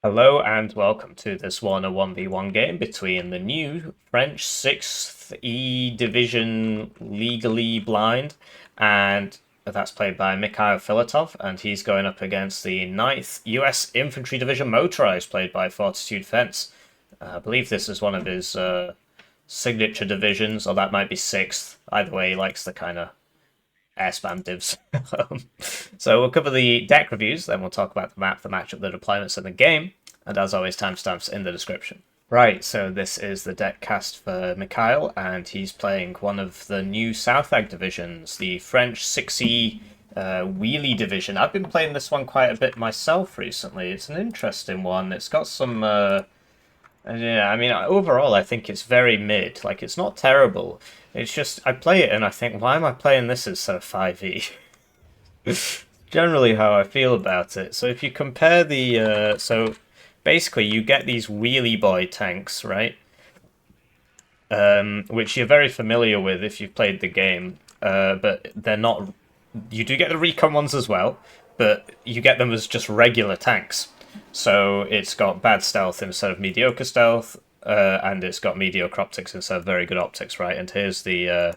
Hello and welcome to this Warno 1v1 game between the new French 6th E Division Legally Blind, and that's played by Mikhail Filitov, and he's going up against the 9th US Infantry Division Motorised, played by Fortitude Fence. I believe this is one of his signature divisions, or that might be 6th. Either way, he likes the kind of airspan divs. So we'll cover the deck reviews, then we'll talk about the map, the matchup, the deployments, and the game. And as always, timestamps in the description. Right, so this is the deck cast for Mikhail, and he's playing one of the new South Egg divisions, the French 6E Wheelie division. I've been playing this one quite a bit myself recently. It's an interesting one. It's got some yeah, I mean, overall, I think it's very mid. Like, it's not terrible. It's just, I play it and I think, why am I playing this instead of 5e? Generally how I feel about it. So if you compare so basically you get these wheelie boy tanks, right? Which you're very familiar with if you've played the game. But they're not, you do get the recon ones as well, but you get them as just regular tanks. So it's got bad stealth instead of mediocre stealth, and it's got mediocre optics instead of very good optics, right? And here's here's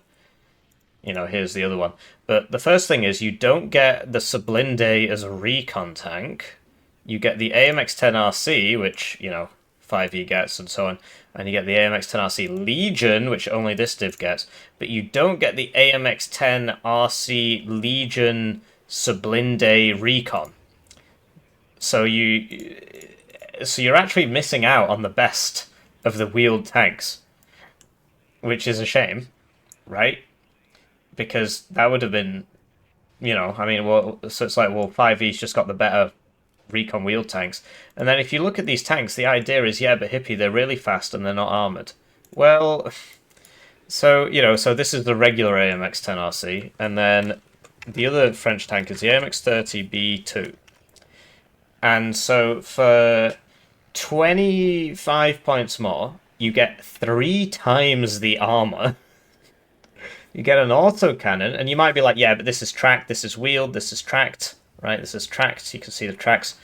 the other one. But the first thing is you don't get the Sublinde as a recon tank. You get the AMX-10RC, which, 5e gets and so on. And you get the AMX-10RC Legion, which only this div gets. But you don't get the AMX-10RC Legion Sublinde Recon. So you're actually missing out on the best of the wheeled tanks, which is a shame, right? Because that would have been, so it's like, well, 5E's just got the better recon wheeled tanks. And then if you look at these tanks, the idea is, yeah, but Hippie, they're really fast and they're not armored. Well, so this is the regular AMX-10RC, and then the other French tank is the AMX-30B2. And so for 25 points more, you get 3 times the armor. You get an autocannon, and you might be like, yeah, but this is tracked, this is wheeled, this is tracked, right? This is tracked, you can see the tracks.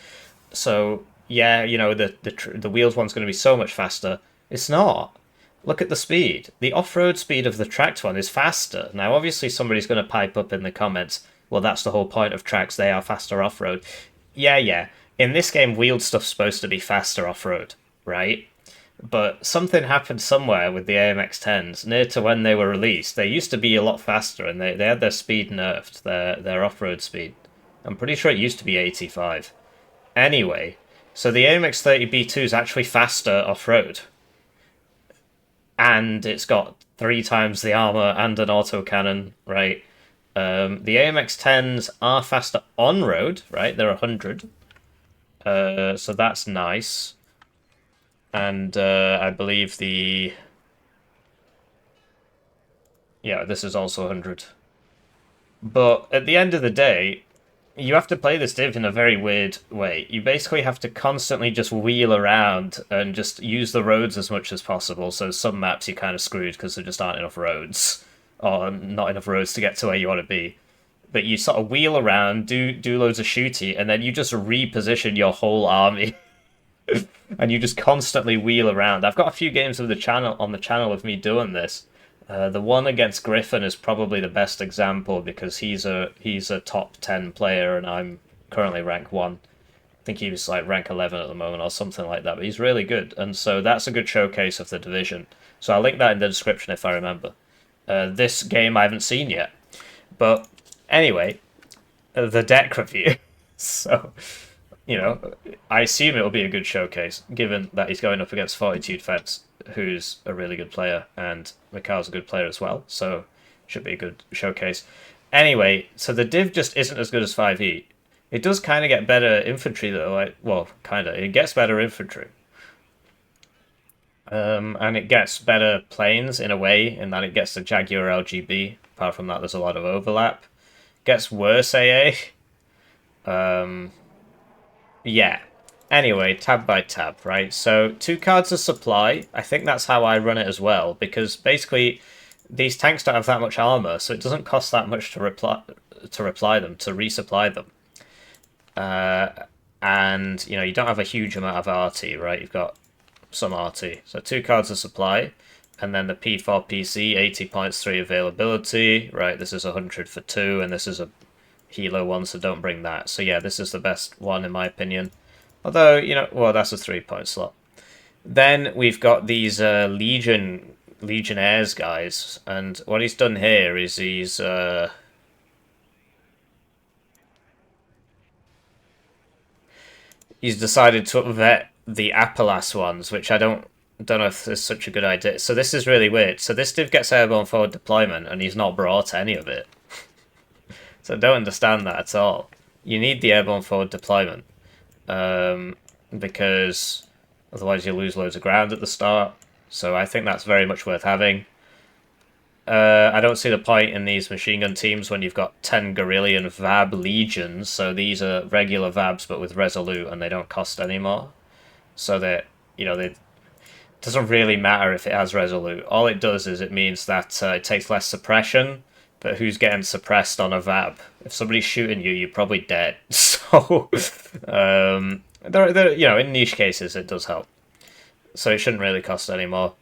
So, yeah, the wheeled one's going to be so much faster. It's not. Look at the speed. The off-road speed of the tracked one is faster. Now, obviously, somebody's going to pipe up in the comments, well, that's the whole point of tracks, they are faster off-road. Yeah. In this game, wheeled stuff's supposed to be faster off-road, right? But something happened somewhere with the AMX-10s near to when they were released. They used to be a lot faster, and they had their speed nerfed, their off-road speed. I'm pretty sure it used to be 85. Anyway, so the AMX-30B2 is actually faster off-road. And it's got 3 times the armor and an autocannon, right? The AMX-10s are faster on-road, right? They're 100. So that's nice. And I believe this is also 100. But at the end of the day, you have to play this div in a very weird way. You basically have to constantly just wheel around and just use the roads as much as possible. So some maps you're kind of screwed because there just aren't enough roads, or not enough roads to get to where you want to be. But you sort of wheel around, do loads of shooty, and then you just reposition your whole army. And you just constantly wheel around. I've got a few games of the channel of me doing this. The one against Griffin is probably the best example because he's a top 10 player and I'm currently rank 1. I think he was like rank 11 at the moment or something like that, but he's really good. And so that's a good showcase of the division. So I'll link that in the description if I remember. This game I haven't seen yet. But anyway, the deck review. So, I assume it'll be a good showcase, given that he's going up against Fortitude Fence, who's a really good player, and Mikhail's a good player as well, so should be a good showcase. Anyway, so the div just isn't as good as 5e. It does kind of get better infantry, though. It gets better infantry. And it gets better planes in a way, in that it gets the Jaguar LGB. Apart from that, there's a lot of overlap. Gets worse AA. Yeah. Anyway, tab by tab, right? So 2 cards of supply. I think that's how I run it as well, because basically these tanks don't have that much armor, so it doesn't cost that much to resupply them. and you don't have a huge amount of RT, right? You've got some RT, so 2 cards of supply, and then the P4 PC, 80 points, 3 availability, right? This is 100 for 2, and this is a Hilo one, so don't bring that. So yeah, this is the best one in my opinion. Although, well, that's a 3-point slot. Then we've got these Legionnaires guys, and what he's done here is he's decided to vet the Appalachian ones, which I don't know if it's such a good idea. So this is really weird. So this div gets airborne forward deployment, and he's not brought any of it. So I don't understand that at all. You need the airborne forward deployment, because otherwise you lose loads of ground at the start. So I think that's very much worth having. I don't see the point in these machine gun teams when you've got 10 Guerrillian Vab Legions. So these are regular Vabs but with Resolute, and they don't cost any more. So that, it doesn't really matter if it has Resolute. All it does is it means that it takes less suppression, but who's getting suppressed on a Vab? If somebody's shooting you, you're probably dead. So, in niche cases, it does help. So it shouldn't really cost any more.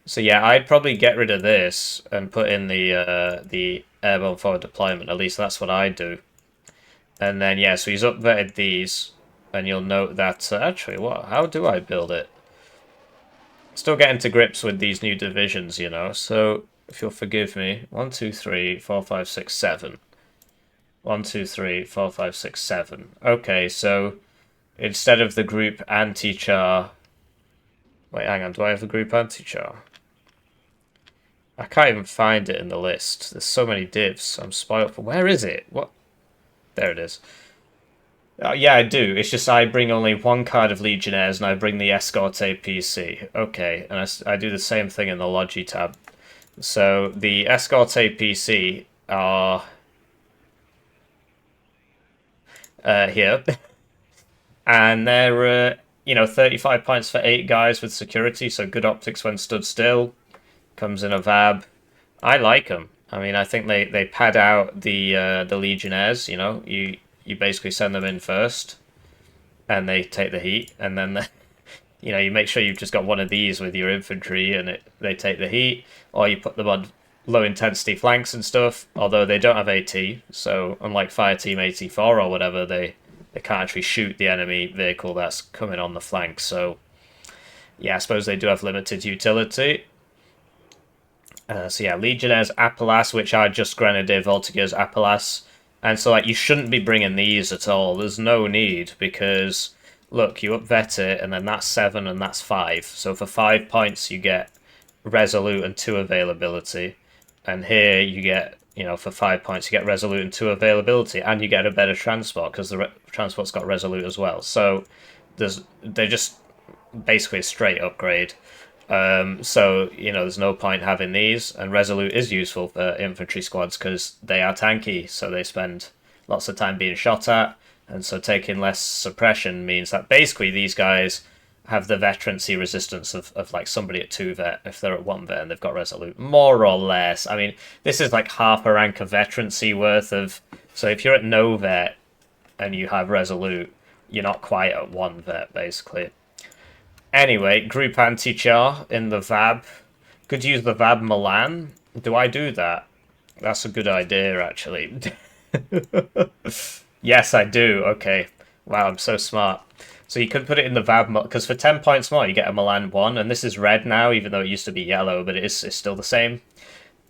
So yeah, I'd probably get rid of this and put in the airborne forward deployment. At least that's what I do. And then yeah, so he's upvetted these, and you'll note that actually, how do I build it? Still getting to grips with these new divisions, So if you'll forgive me, 1, 2, 3, 4, 5, 6, 7. 1, 2, 3, 4, 5, 6, 7. Okay, so instead of the group anti-char. Wait, hang on. Do I have a group anti-char? I can't even find it in the list. There's so many divs. I'm spoiled for... Where is it? What? There it is. Yeah, I do. It's just I bring only 1 card of Legionnaires, and I bring the Escort APC. Okay, and I do the same thing in the Logi tab. So the Escort APC are... here. And they're... 35 points for 8 guys with security, so good optics when stood still. Comes in a Vab. I like them. I mean, I think they pad out the Legionnaires, You basically send them in first, and they take the heat, and then, you make sure you've just got one of these with your infantry, and they take the heat, or you put them on low-intensity flanks and stuff, although they don't have AT, so unlike Fireteam 84 or whatever, they can't actually shoot the enemy vehicle that's coming on the flank. So yeah, I suppose they do have limited utility. So yeah, Legionnaires Appalachian, which are just Grenadier Voltigeurs Appalachian. And so you shouldn't be bringing these at all. There's no need, because look, you upvet it, and then that's 7 and that's 5. So for 5 points you get Resolute and 2 availability. And here you get, for 5 points, you get Resolute and 2 availability, and you get a better transport, because the transport's got Resolute as well. So they're just basically a straight upgrade. So, there's no point having these, and Resolute is useful for infantry squads, because they are tanky, so they spend lots of time being shot at, and so taking less suppression means that basically these guys have the veterancy resistance of like somebody at 2 vet. If they're at 1 vet and they've got Resolute, more or less. I mean, this is like half a rank of veterancy worth of... So if you're at no vet and you have Resolute, you're not quite at 1 vet, basically. Anyway, group anti-char in the Vab. Could use the Vab Milan. Do I do that? That's a good idea, actually. Yes, I do. Okay. Wow, I'm so smart. So you could put it in the Vab, because for 10 points more, you get a Milan 1, and this is red now, even though it used to be yellow, but it's still the same.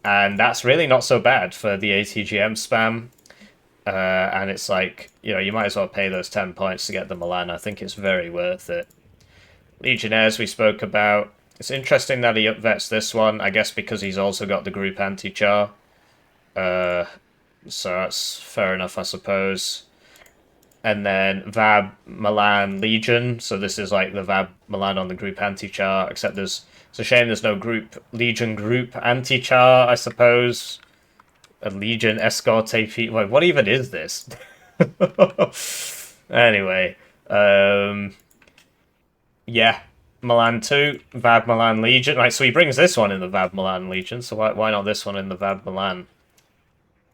And that's really not so bad for the ATGM spam. And it's like, you might as well pay those 10 points to get the Milan. I think it's very worth it. Legionnaires we spoke about. It's interesting that he upvets this one, I guess because he's also got the group anti-char. So that's fair enough, I suppose. And then Vab Milan Legion. So this is like the Vab Milan on the group anti-char, except it's a shame there's no Legion group anti-char, I suppose. A Legion Escort AP. Wait, what even is this? Anyway, yeah, Milan 2, Vab Milan Legion. Right, so he brings this one in the Vab Milan Legion, so why not this one in the Vab Milan?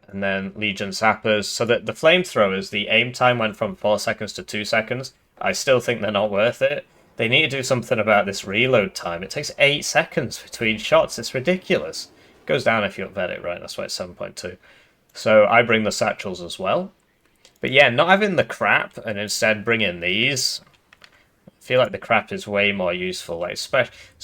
And then Legion Sappers. So the flamethrowers, the aim time went from 4 seconds to 2 seconds. I still think they're not worth it. They need to do something about this reload time. It takes 8 seconds between shots. It's ridiculous. It goes down if you upvet it, right? That's why it's 7.2. So I bring the satchels as well. But yeah, not having the crap and instead bringing these, I feel like the crap is way more useful. Like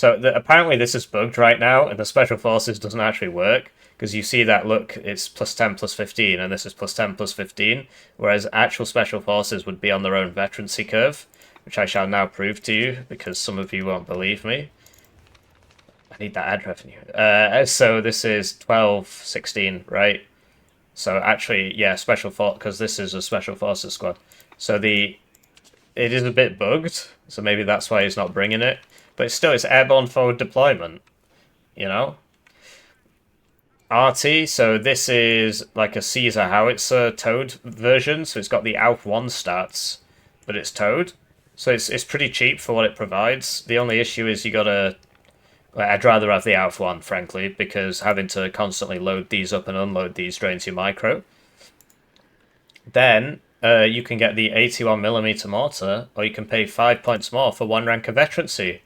apparently this is bugged right now, and the special forces doesn't actually work because you see that look, it's plus 10 plus 15, and this is plus 10 plus 15, whereas actual special forces would be on their own veterancy curve, which I shall now prove to you because some of you won't believe me. I need that ad revenue. So this is 12, 16, right? So actually, yeah, special force, because this is a special forces squad. So it is a bit bugged, so maybe that's why he's not bringing it. But it's airborne forward deployment, you know? RT, so this is like a Caesar howitzer towed version, so it's got the ALF 1 stats, but it's towed. So it's pretty cheap for what it provides. The only issue is you gotta... I'd rather have the ALF 1, frankly, because having to constantly load these up and unload these drains your micro. Then you can get the 81mm mortar, or you can pay 5 points more for 1 rank of veterancy.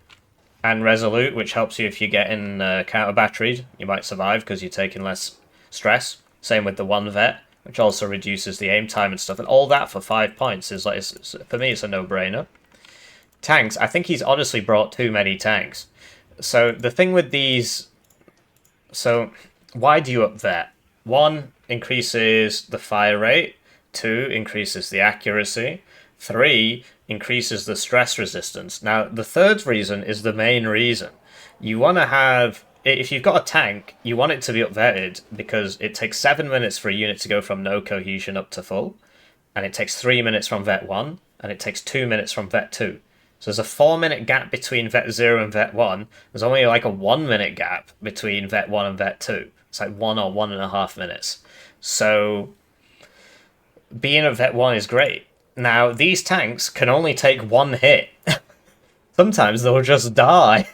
And Resolute, which helps you if you're getting counter-batteried. You might survive because you're taking less stress. Same with the 1 vet, which also reduces the aim time and stuff. And all that for 5 points is like, for me, it's a no-brainer. Tanks, I think he's honestly brought too many tanks. So the thing with these... So why do you up vet? 1 increases the fire rate. 2 increases the accuracy. 3 increases the stress resistance. Now, the third reason is the main reason. You want to have... If you've got a tank, you want it to be upvetted because it takes 7 minutes for a unit to go from no cohesion up to full. And it takes 3 minutes from vet 1. And it takes 2 minutes from vet 2. So there's a 4-minute gap between vet 0 and vet 1. There's only like a 1-minute gap between vet 1 and vet 2. It's like 1 or 1.5 minutes. So being a vet 1 is great. Now, these tanks can only take 1 hit. Sometimes they'll just die.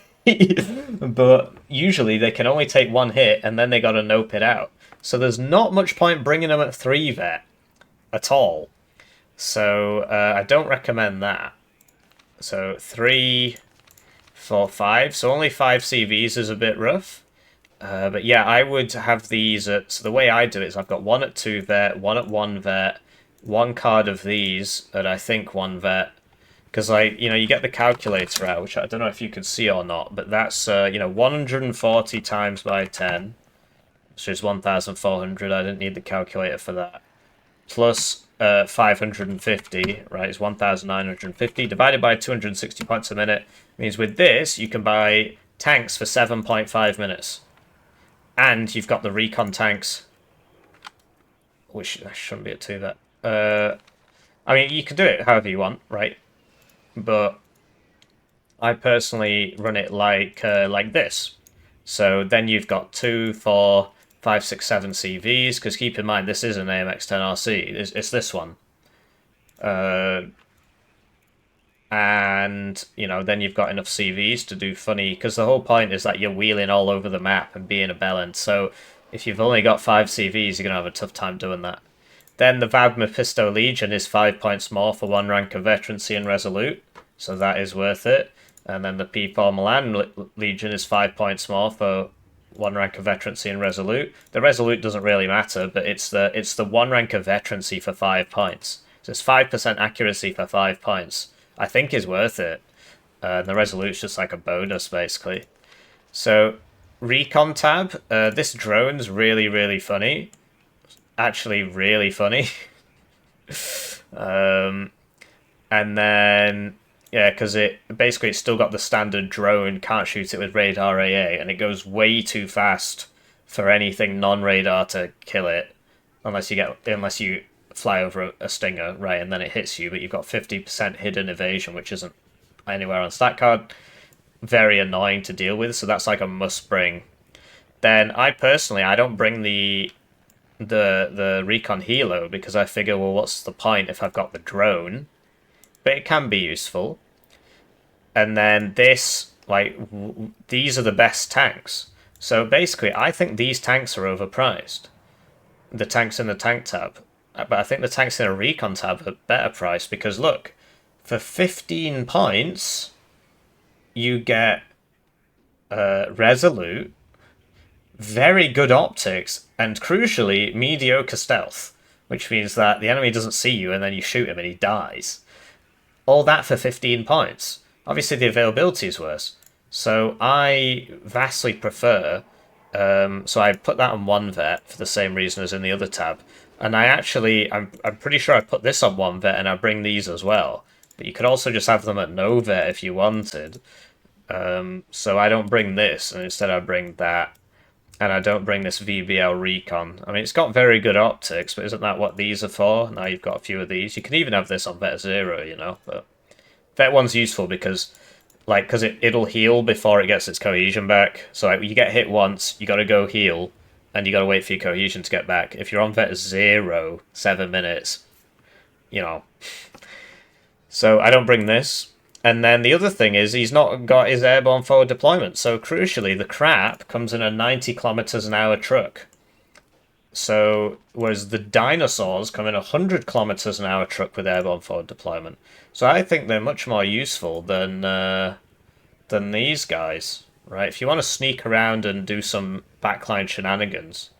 But usually they can only take 1 hit and then they gotta nope it out. So there's not much point bringing them at 3 vet at all. So I don't recommend that. So 3, 4, 5. So only 5 CVs is a bit rough. But yeah, I would have these at... So the way I do it is I've got 1 at 2 vet, 1 at 1 vet, 1 card of these at I think 1 vet. Because, like, you get the calculator out, which I don't know if you can see or not, but that's, 140 times by 10, which is 1,400. I didn't need the calculator for that. Plus 550, right, is 1,950. Divided by 260 points a minute means with this, you can buy tanks for 7.5 minutes. And you've got the recon tanks, which shouldn't be a 2 vet. I mean, you can do it however you want, right? But I personally run it like this. So then you've got 2, 4, 5, 6, 7 CVs, because keep in mind, this is an AMX-10RC. It's this one. And, then you've got enough CVs to do funny, because the whole point is that you're wheeling all over the map and being a bellend. So if you've only got 5 CVs, you're going to have a tough time doing that. Then the Vab Mephisto Legion is 5 points more for 1 rank of veterancy and resolute, so that is worth it. And then the P4 Milan Legion is 5 points more for 1 rank of veterancy and resolute. The resolute doesn't really matter, but it's the 1 rank of veterancy for 5 points. So it's 5% accuracy for 5 points. I think is worth it. The resolute's just like a bonus, basically. So, Recon tab. This drone's really, really funny. Actually really funny. And then, yeah, because it's still got the standard drone, can't shoot it with radar AA, and it goes way too fast for anything non-radar to kill it, unless you fly over a stinger, right, and then it hits you, but you've got 50% hidden evasion, which isn't anywhere on stat card. Very annoying to deal with, so that's like a must bring. Then I don't bring the recon helo because I figure, well, what's the point if I've got the drone? But it can be useful. And then this, these are the best tanks. So basically, I think these tanks are overpriced. The tanks in the tank tab. But I think the tanks in a recon tab are better priced because look, For 15 points, you get Resolute, very good optics, and crucially, mediocre stealth, which means that the enemy doesn't see you and then you shoot him and he dies. All that for 15 points. Obviously, the availability is worse. So I vastly prefer. So I put that on one vet for the same reason as in the other tab. And I'm pretty sure I put this on one vet and I bring these as well. But you could also just have them at no vet if you wanted. So I don't bring this, and instead I bring that. And I don't bring this VBL Recon. I mean, it's got very good optics, but isn't that what these are for? Now you've got a few of these. You can even have this on Vet 0, you know. But Vet 1's useful because it'll heal before it gets its cohesion back. So like, you get hit once, you got to go heal, and you got to wait for your cohesion to get back. If you're on Vet 0, 7 minutes, you know. So I don't bring this. And then the other thing is he's not got his airborne forward deployment. So crucially, the crap comes in a 90 kilometers an hour truck. So whereas the dinosaurs come in a 100 kilometers an hour truck with airborne forward deployment. So I think they're much more useful than these guys, right? If you want to sneak around and do some backline shenanigans,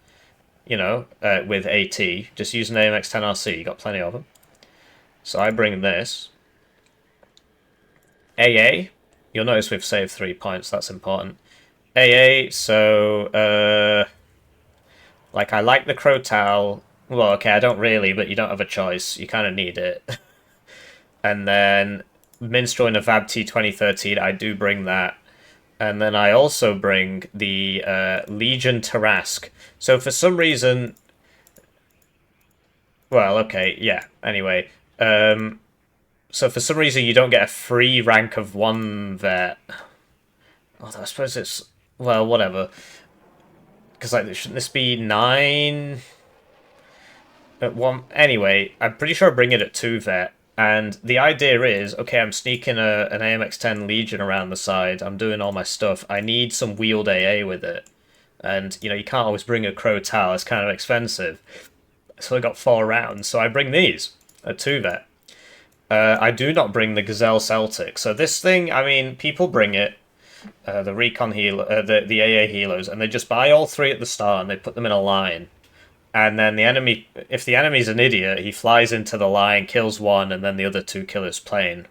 you know, with AT, just use an AMX-10RC. You got plenty of them. So I bring this. AA, you'll notice we've saved 3 points, that's important. AA, so, like, I like the Crotal. Well, okay, I don't really, but you don't have a choice. You kind of need it. And then Minstrel in a VAB-T 2013, I do bring that. And then I also bring the Legion Tarrasque. So for some reason... Well, okay, yeah, anyway. So for some reason you don't get a free rank of 1 vet. Oh, I suppose it's... Well, whatever. Because, like, shouldn't this be 9? At 1... Anyway, I'm pretty sure I bring it at 2 vet. And the idea is, okay, I'm sneaking an AMX-10 Legion around the side. I'm doing all my stuff. I need some wheeled AA with it. And, you know, you can't always bring a Crotal. It's kind of expensive. So I got 4 rounds. So I bring these at 2 vet. I do not bring the Gazelle Celtic. So this thing, I mean, people bring it, the Recon healer, the AA healers, and they just buy all 3 at the start and they put them in a line. And then the enemy, if the enemy's an idiot, he flies into the line, kills 1, and then the other 2 kill his plane.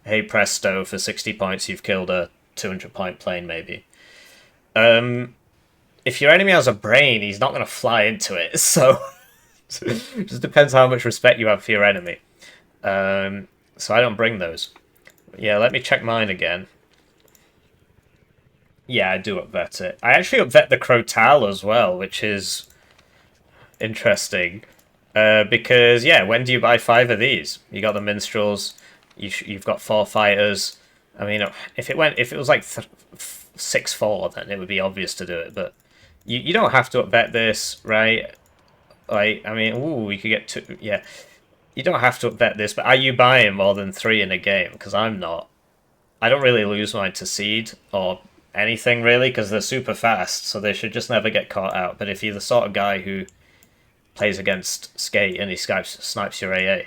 Hey presto, for 60 points you've killed a 200-point plane, maybe. If your enemy has a brain, he's not going to fly into it, so... it just depends how much respect you have for your enemy. So I don't bring those. Yeah, let me check mine again. Yeah, I do upvet it. I actually upvet the Crotal as well, which is interesting. Because, yeah, when do you buy 5 of these? You got the Minstrels, you've got 4 fighters. I mean, if it was like 6-4, then it would be obvious to do it, but you don't have to upvet this, right? Like, I mean, ooh, we could get 2, yeah. You don't have to bet this, but are you buying more than 3 in a game? Because I'm not. I don't really lose mine to seed or anything, really, because they're super fast, so they should just never get caught out. But if you're the sort of guy who plays against Skate and he snipes your AA,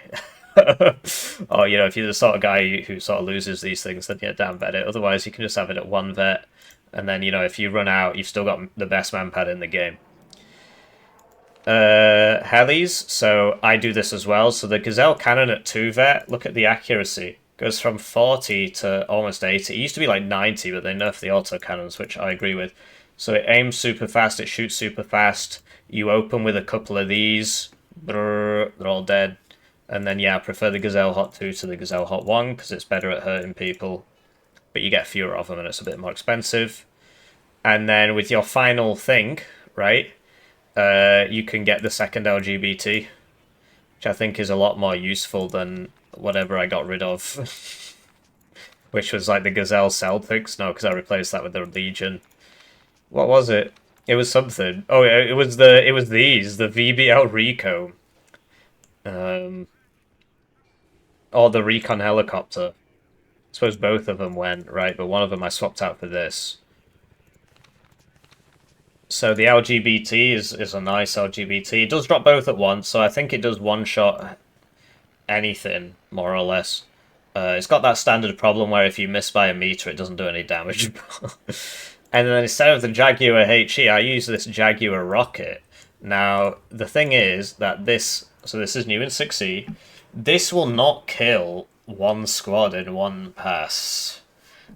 or, you know, if you're the sort of guy who sort of loses these things, then yeah, damn bet it. Otherwise, you can just have it at 1 vet, and then, you know, if you run out, you've still got the best manpad in the game. Helis, so I do this as well. So the Gazelle cannon at 2 vet, look at the accuracy. Goes from 40 to almost 80. It used to be like 90, but they nerfed the auto cannons, which I agree with. So it aims super fast, it shoots super fast. You open with a couple of these. Brrr, they're all dead. And then, yeah, I prefer the Gazelle Hot 2 to the Gazelle Hot 1, because it's better at hurting people. But you get fewer of them, and it's a bit more expensive. And then with your final thing, right... you can get the second LGBT, which I think is a lot more useful than whatever I got rid of, which was like the Gazelle Celtics. No, because I replaced that with the Legion. What was it? It was something. Oh, it was these, the VBL Rico, or the Recon Helicopter. I suppose both of them went, right, but one of them I swapped out for this. So the LGBT is a nice LGBT. It does drop both at once, so I think it does one-shot anything, more or less. It's got that standard problem where if you miss by a meter, it doesn't do any damage. And then instead of the Jaguar HE, I use this Jaguar rocket. Now, the thing is that this is new in 6E, this will not kill one squad in one pass,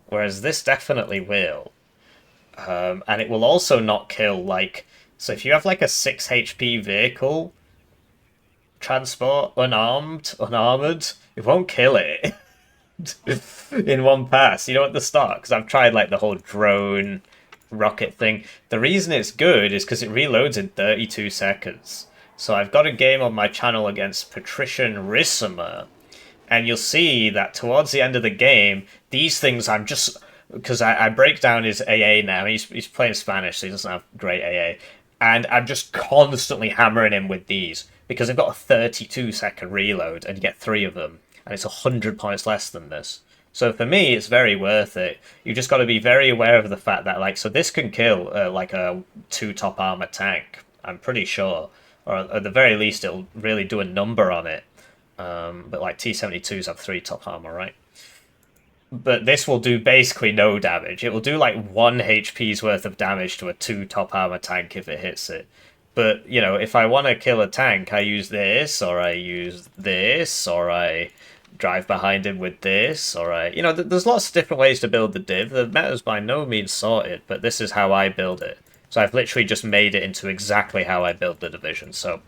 whereas this definitely will. And it will also not kill, like, so if you have like a 6 HP vehicle, transport, unarmored, it won't kill it in one pass, you know, at the start, because I've tried like the whole drone rocket thing. The reason it's good is because it reloads in 32 seconds. So I've got a game on my channel against Patrician Rissima, and you'll see that towards the end of the game, these things I'm just... Because I break down his AA now. He's playing Spanish, so he doesn't have great AA. And I'm just constantly hammering him with these, because they've got a 32-second reload, and you get 3 of them. And it's 100 points less than this. So for me, it's very worth it. You just got to be very aware of the fact that, like, so this can kill, like, a 2 top armor tank, I'm pretty sure. Or at the very least, it'll really do a number on it. But, like, T-72s have 3 top armor, right? But this will do basically no damage. It will do, like, 1 HP's worth of damage to a 2 top armor tank if it hits it. But, you know, if I want to kill a tank, I use this, or I use this, or I drive behind him with this, or I... You know, there's lots of different ways to build the div. The meta's by no means sorted, but this is how I build it. So I've literally just made it into exactly how I build the division, so...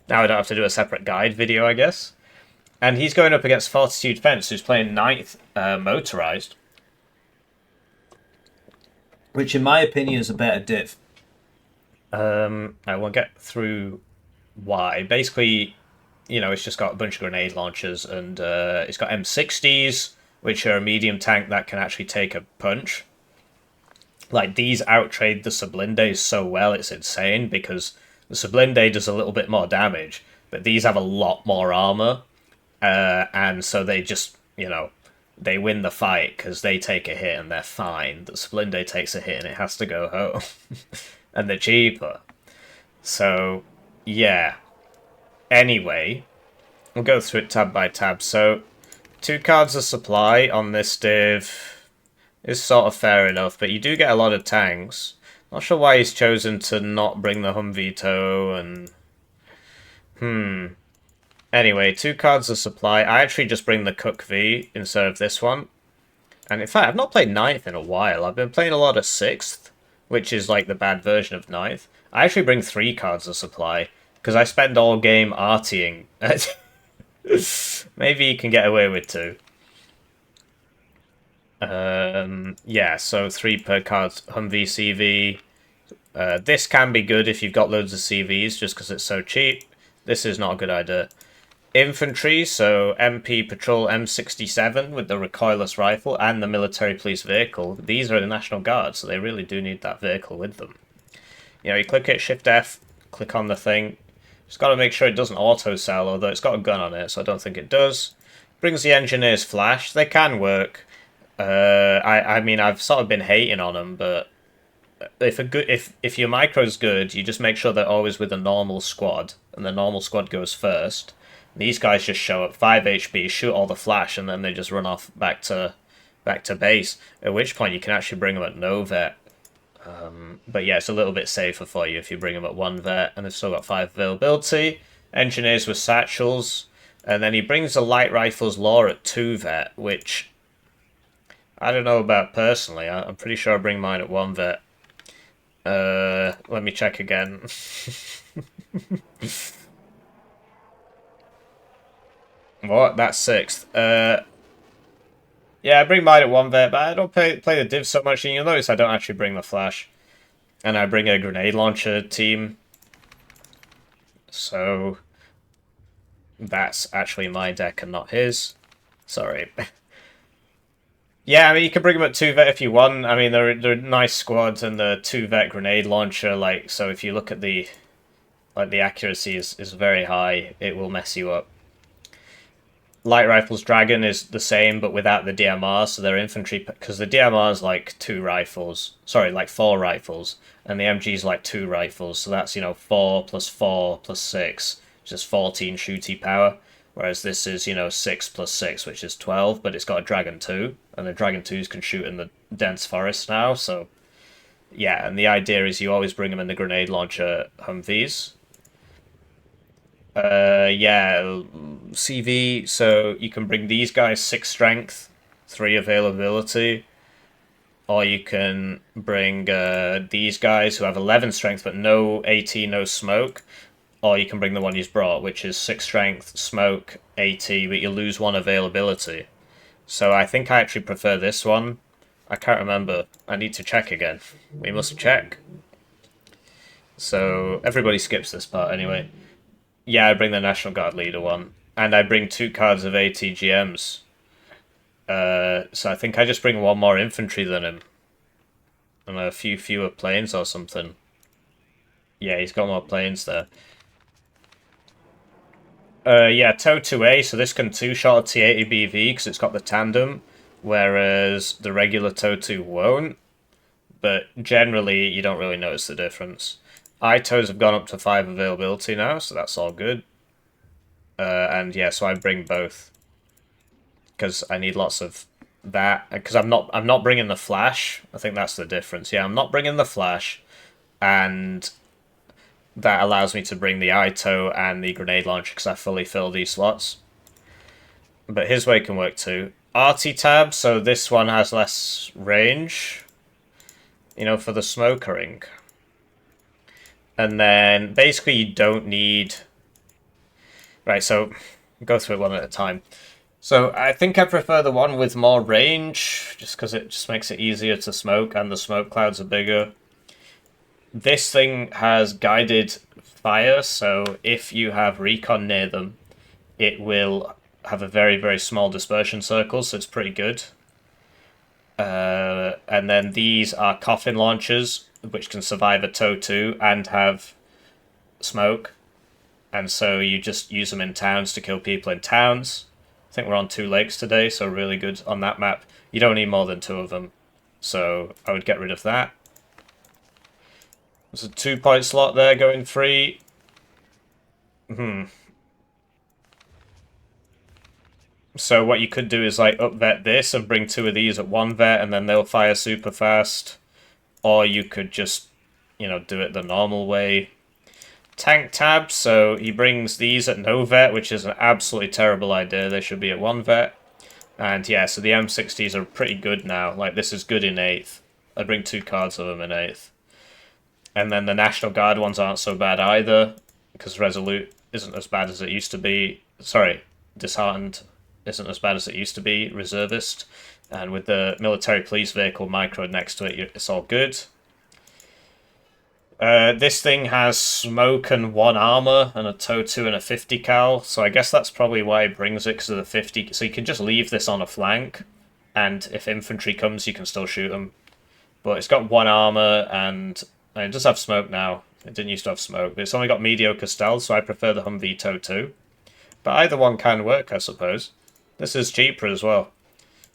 Now I don't have to do a separate guide video, I guess. And he's going up against Fortitude Fence, who's playing 9th Motorised. Which, in my opinion, is a better div. I will get through why. Basically, you know, it's just got a bunch of grenade launchers, and it's got M60s, which are a medium tank that can actually take a punch. Like, these outtrade the Sublinde so well, it's insane, because the Sublinde does a little bit more damage, but these have a lot more armor, and so they just, you know, they win the fight because they take a hit and they're fine. The Sublinde takes a hit and it has to go home. And they're cheaper. So, yeah. Anyway, we'll go through it tab by tab. So, 2 cards of supply on this div is sort of fair enough, but you do get a lot of tanks. Not sure why he's chosen to not bring the Humvee tow, and... Anyway, 2 cards of supply. I actually just bring the Cook V instead of this one. And in fact, I've not played 9th in a while. I've been playing a lot of 6th, which is like the bad version of 9th. I actually bring 3 cards of supply, because I spend all game artying. Maybe you can get away with 2. Yeah, so 3 per card Humvee CV. This can be good if you've got loads of CVs, just because it's so cheap. This is not a good idea. Infantry, so MP Patrol M67 with the recoilless rifle and the military police vehicle. These are the National Guard, so they really do need that vehicle with them. You know, you click it, Shift F, click on the thing. Just got to make sure it doesn't auto-sell, although it's got a gun on it, so I don't think it does. Brings the Engineer's Flash. They can work. I mean, I've sort of been hating on them, but if your micro's good, you just make sure they're always with a normal squad, and the normal squad goes first. These guys just show up 5 HP, shoot all the flash, and then they just run off back to base. At which point you can actually bring them at no vet. But yeah, it's a little bit safer for you if you bring them at 1 vet, and they've still got 5 availability. Engineers with satchels, and then he brings the light rifles law at 2 vet, which I don't know about personally. I'm pretty sure I bring mine at 1 vet. Let me check again. What? That's 6th. Yeah, I bring mine at 1 vet, but I don't play the div so much, and you'll notice I don't actually bring the flash. And I bring a grenade launcher team. So that's actually my deck and not his. Sorry. Yeah, I mean, you can bring them at 2 vet if you want. I mean, they're nice squads, and the 2 vet grenade launcher, like, so if you look at the accuracy is very high, it will mess you up. Light Rifles Dragon is the same, but without the DMR, so they're infantry, because the DMR is like 2 rifles. Sorry, like 4 rifles, and the MG is like 2 rifles, so that's, you know, 4 plus 4 plus 6, which is 14 shooty power. Whereas this is, 6 plus 6, which is 12, but it's got a Dragon 2, and the Dragon 2s can shoot in the dense forest now, so... Yeah, and the idea is you always bring them in the grenade launcher Humvees. Yeah, CV, so you can bring these guys 6 strength, 3 availability, or you can bring these guys who have 11 strength but no AT, no smoke, or you can bring the one you've brought, which is 6 strength, smoke, AT, but you lose 1 availability. So I think I actually prefer this one. I can't remember. I need to check again. We must check. So everybody skips this part anyway. Yeah, I bring the National Guard leader one. And I bring 2 cards of ATGMs. So I think I just bring 1 more infantry than him. And a few fewer planes or something. Yeah, he's got more planes there. Yeah, TOW 2A, so this can 2-shot a T-80 BV because it's got the tandem, whereas the regular TOW 2 won't. But generally, you don't really notice the difference. ITOs have gone up to 5 availability now, so that's all good. And yeah, so I bring both because I need lots of that. Because I'm not bringing the flash. I think that's the difference. Yeah, I'm not bringing the flash, and that allows me to bring the ITO and the grenade launcher because I fully fill these slots. But his way can work too. RT tab, so this one has less range, for the smokering. And then basically you don't need... Right, so go through it one at a time. So I think I prefer the one with more range, just because it just makes it easier to smoke and the smoke clouds are bigger. This thing has guided fire, so if you have recon near them, it will have a very, very small dispersion circle, so it's pretty good. And then these are coffin launchers, which can survive a TOW 2 and have smoke. And so you just use them in towns to kill people in towns. I think we're on Two Lakes today, so really good on that map. You don't need more than 2 of them, so I would get rid of that. There's a 2-point slot there going free. So what you could do is like up-vet this and bring 2 of these at 1 vet and then they'll fire super fast. Or you could just, do it the normal way. Tank tab, so he brings these at no vet, which is an absolutely terrible idea. They should be at 1 vet. And yeah, so the M60s are pretty good now. Like, this is good in 8th. I bring 2 cards of them in 8th. And then the National Guard ones aren't so bad either, because Resolute isn't as bad as it used to be. Sorry, Disheartened isn't as bad as it used to be, Reservist. And with the Military Police Vehicle Micro next to it, it's all good. This thing has smoke and 1 armor, and a TOW 2 and a 50 cal, so I guess that's probably why he brings it, because of the 50. So you can just leave this on a flank, and if infantry comes, you can still shoot them. But it's got 1 armor, and it does have smoke now. It didn't used to have smoke, but it's only got mediocre stealth, so I prefer the Humvee TOW 2. But either one can work, I suppose. This is cheaper as well.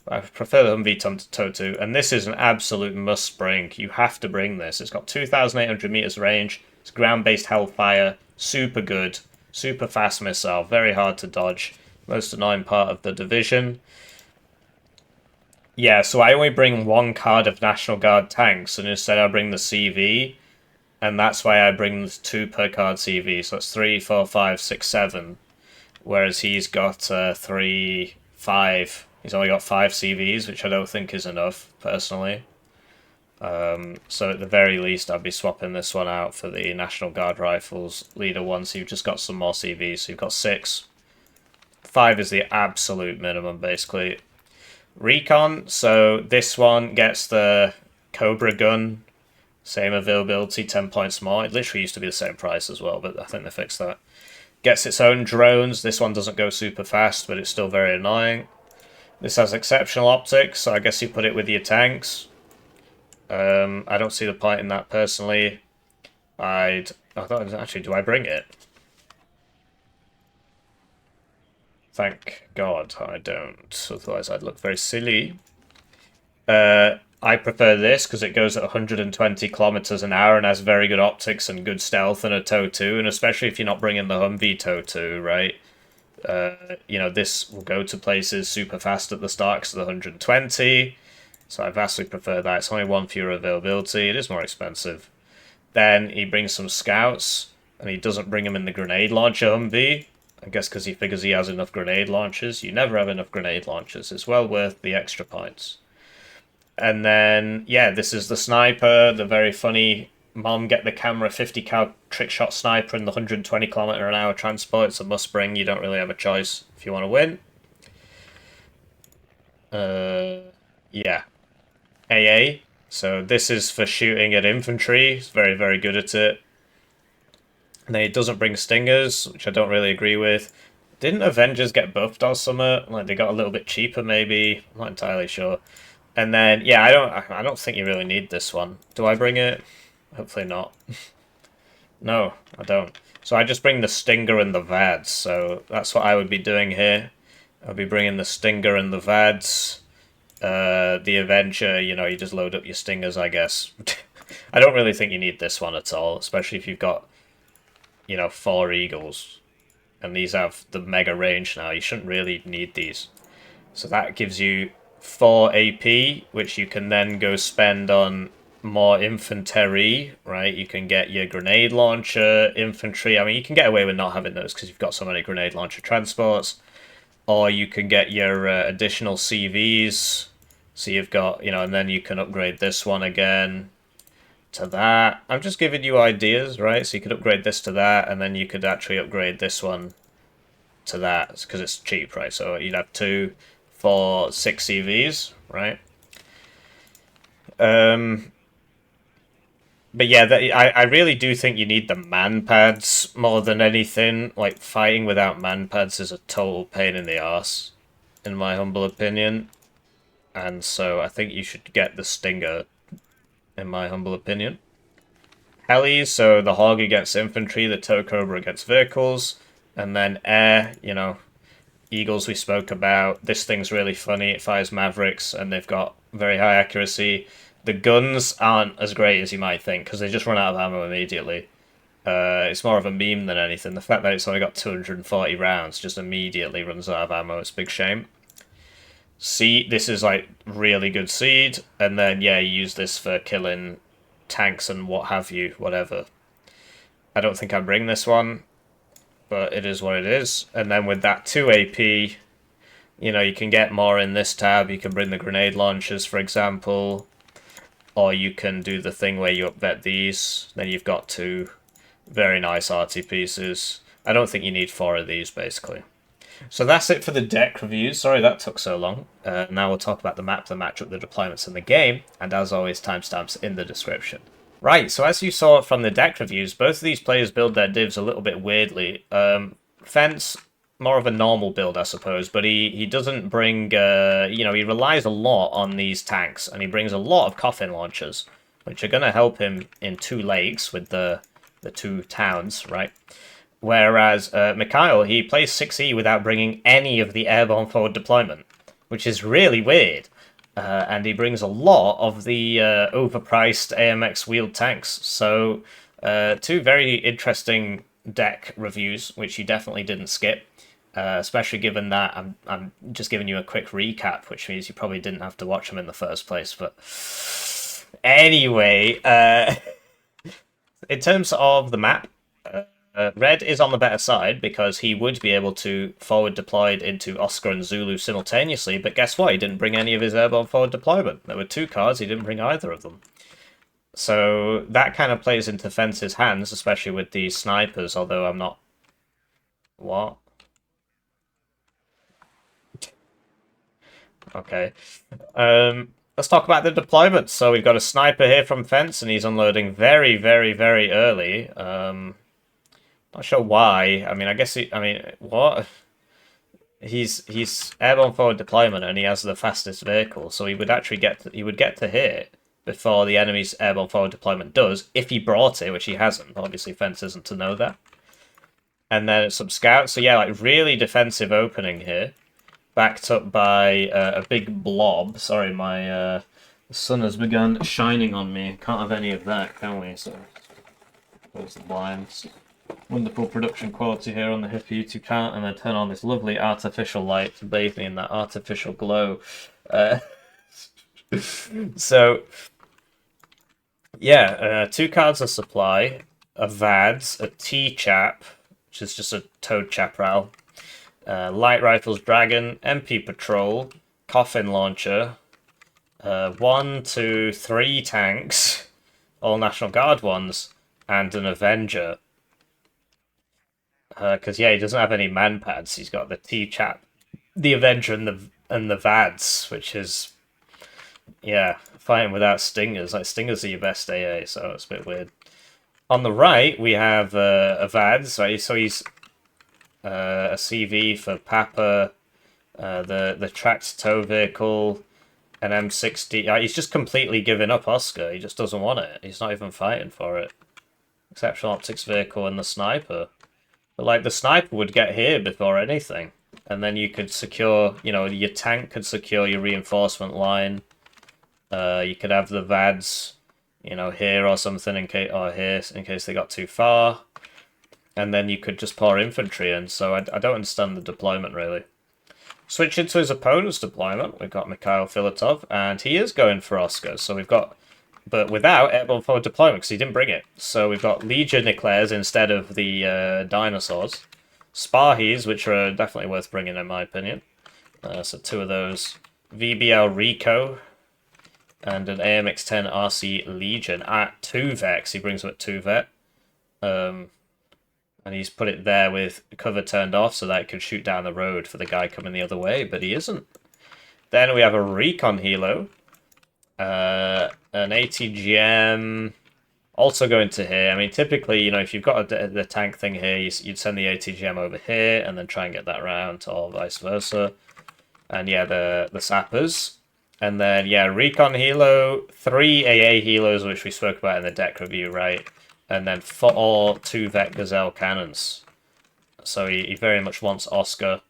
I prefer the Humvee TOW 2, and this is an absolute must bring. You have to bring this. It's got 2,800 meters range. It's ground-based Hellfire. Super good. Super fast missile. Very hard to dodge. Most annoying part of the division. Yeah, so I only bring 1 card of National Guard tanks, and instead I bring the CV, and that's why I bring 2 per card CV. So it's 3, 4, 5, 6, 7. Whereas he's got 3, 5... He's only got 5 CVs, which I don't think is enough, personally. So at the very least, I'd be swapping this one out for the National Guard Rifles Leader 1, so you've just got some more CVs. So you've got 6. 5 is the absolute minimum, basically. Recon, so this one gets the Cobra gun. Same availability, 10 points more. It literally used to be the same price as well, but I think they fixed that. Gets its own drones. This one doesn't go super fast, but it's still very annoying. This has exceptional optics, so I guess you put it with your tanks. I don't see the point in that personally. I thought, actually, do I bring it? Thank God I don't, otherwise I'd look very silly. I prefer this because it goes at 120 kilometers an hour and has very good optics and good stealth and a TOW 2, and especially if you're not bringing the Humvee TOW 2, right? You know, this will go to places super fast at the start because of the 120. So I vastly prefer that. It's only 1 fewer availability. It is more expensive. Then he brings some scouts, and he doesn't bring them in the grenade launcher Humvee. I guess because he figures he has enough grenade launchers. You never have enough grenade launchers. It's well worth the extra points. And then, yeah, this is the sniper, the very funny Mom get the camera 50 cal trick shot sniper in the 120 km/h transport. It's a must bring. You don't really have a choice if you want to win. Yeah. AA. So this is for shooting at infantry. He's very, very good at it. And then he doesn't bring stingers, which I don't really agree with. Didn't Avengers get buffed or something? Like they got a little bit cheaper, maybe. I'm not entirely sure. And then, yeah, I don't think you really need this one. Do I bring it? Hopefully not. No, I don't. So I just bring the Stinger and the VADs. So that's what I would be doing here. I'll be bringing the Stinger and the VADs. The Avenger, you know, you just load up your Stingers, I guess. I don't really think you need this one at all, especially if you've got, you know, 4 Eagles. And these have the mega range now. You shouldn't really need these. So that gives you 4 AP, which you can then go spend on more infantry, right? You can get your grenade launcher, infantry. I mean, you can get away with not having those because you've got so many grenade launcher transports. Or you can get your additional CVs. So you've got, you know, and then you can upgrade this one again to that. I'm just giving you ideas, right? So you could upgrade this to that, and then you could actually upgrade this one to that because it's cheap, right? So you'd have 2, 4, 6 CVs, right? But yeah, I really do think you need the man pads more than anything. Like, fighting without man pads is a total pain in the arse, in my humble opinion. And so I think you should get the Stinger, in my humble opinion. Helis, so the Hog against infantry, the Tow Cobra against vehicles, and then air, you know, Eagles we spoke about. This thing's really funny. It fires Mavericks, and they've got very high accuracy. The guns aren't as great as you might think, because they just run out of ammo immediately. It's more of a meme than anything. The fact that it's only got 240 rounds just immediately runs out of ammo. It's a big shame. Seed, this is like really good seed, and then yeah, you use this for killing tanks and what have you, whatever. I don't think I bring this one, but it is what it is. And then with that 2 AP, you know, you can get more in this tab. You can bring the grenade launchers, for example, or you can do the thing where you upvet these. Then you've got 2 very nice arty pieces. I don't think you need 4 of these, basically. So that's it for the deck reviews. Sorry that took so long. Now we'll talk about the map, the matchup, the deployments, and the game. And as always, timestamps in the description. Right, so as you saw from the deck reviews, both of these players build their divs a little bit weirdly. Fence, more of a normal build, I suppose, but he doesn't bring, you know, he relies a lot on these tanks, and he brings a lot of coffin launchers, which are going to help him in Two Lakes with the 2 towns, right? Whereas Mikhail, he plays 6E without bringing any of the airborne forward deployment, which is really weird. And he brings a lot of the overpriced AMX wheeled tanks. So 2 very interesting deck reviews, which you definitely didn't skip. Especially given that I'm just giving you a quick recap, which means you probably didn't have to watch them in the first place. But anyway, in terms of the map, Red is on the better side because he would be able to forward deployed into Oscar and Zulu simultaneously, but guess what? He didn't bring any of his airborne forward deployment. There were 2 cards, he didn't bring either of them. So that kind of plays into Fence's hands, especially with these snipers, although I'm not... What? Okay. Let's talk about the deployments. So we've got a sniper here from Fence, and he's unloading very, very, very early. Not sure why. I mean, I guess what? He's airborne forward deployment, and he has the fastest vehicle, so he would actually get to hit before the enemy's airborne forward deployment does, if he brought it, which he hasn't. Obviously, Fence isn't to know that. And then some scouts. So yeah, like really defensive opening here, backed up by a big blob. Sorry, my sun has begun shining on me. Can't have any of that, can we? So close the blinds. Wonderful production quality here on the Hippie YouTube channel, and then turn on this lovely artificial light to bathe me in that artificial glow. So, yeah, 2 cards of supply, a VADS, a T-Chap, which is just a Toad Chaparral, Light Rifles Dragon, MP Patrol, Coffin Launcher, 1, 2, 3 tanks, all National Guard ones, and an Avenger. Because yeah, he doesn't have any man pads. He's got the T-Chap, the Avenger, and the VADS, which is yeah, fighting without stingers. Like stingers are your best AA, so it's a bit weird. On the right, we have a VADS. Right, so he's a CV for Papa, the tracked tow vehicle, an M60. He's just completely given up Oscar. He just doesn't want it. He's not even fighting for it. Exceptional optics vehicle and the sniper. But like the sniper would get here before anything, and then you could secure, you know, your tank could secure your reinforcement line. You could have the VADS, you know, here or something in case, or here in case they got too far, and then you could just pour infantry in. So I don't understand the deployment really. Switch into his opponent's deployment. We've got Mikhail Filitov, and he is going for Oscar. So we've got, but without airborne forward deployment because he didn't bring it. So we've got Legion Eclairs instead of the dinosaurs. Spahis, which are definitely worth bringing in my opinion. So 2 of those. VBL Rico and an AMX-10 RC Legion at 2 Vex. He brings them at 2 Vet. And he's put it there with cover turned off so that it can shoot down the road for the guy coming the other way, but he isn't. Then we have a Recon Helo. An ATGM also going to here. I mean, typically, you know, if you've got the tank thing here, you'd send the ATGM over here and then try and get that round, or vice versa. And yeah, the sappers. And then, yeah, Recon Helo, 3 AA Helos, which we spoke about in the deck review, right? And then 4 2 Vet Gazelle cannons. So he very much wants Oscar.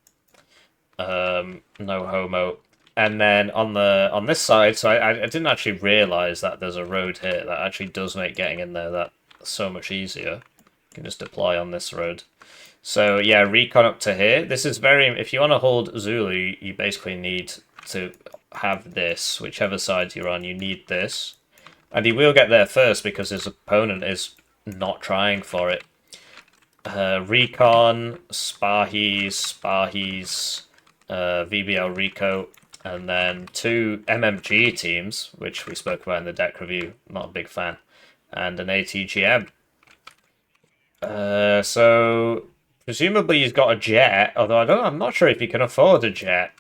No homo. And then on this side, so I didn't actually realise that there's a road here. That actually does make getting in there that so much easier. You can just deploy on this road. So yeah, recon up to here. This is very, if you want to hold Zulu, you basically need to have this. Whichever side you're on, you need this. And he will get there first because his opponent is not trying for it. Recon, Spahis, VBL Rico, and then 2 MMG teams, which we spoke about in the deck review, not a big fan, and an ATGM. So presumably he's got a jet, although I'm not sure if he can afford a jet.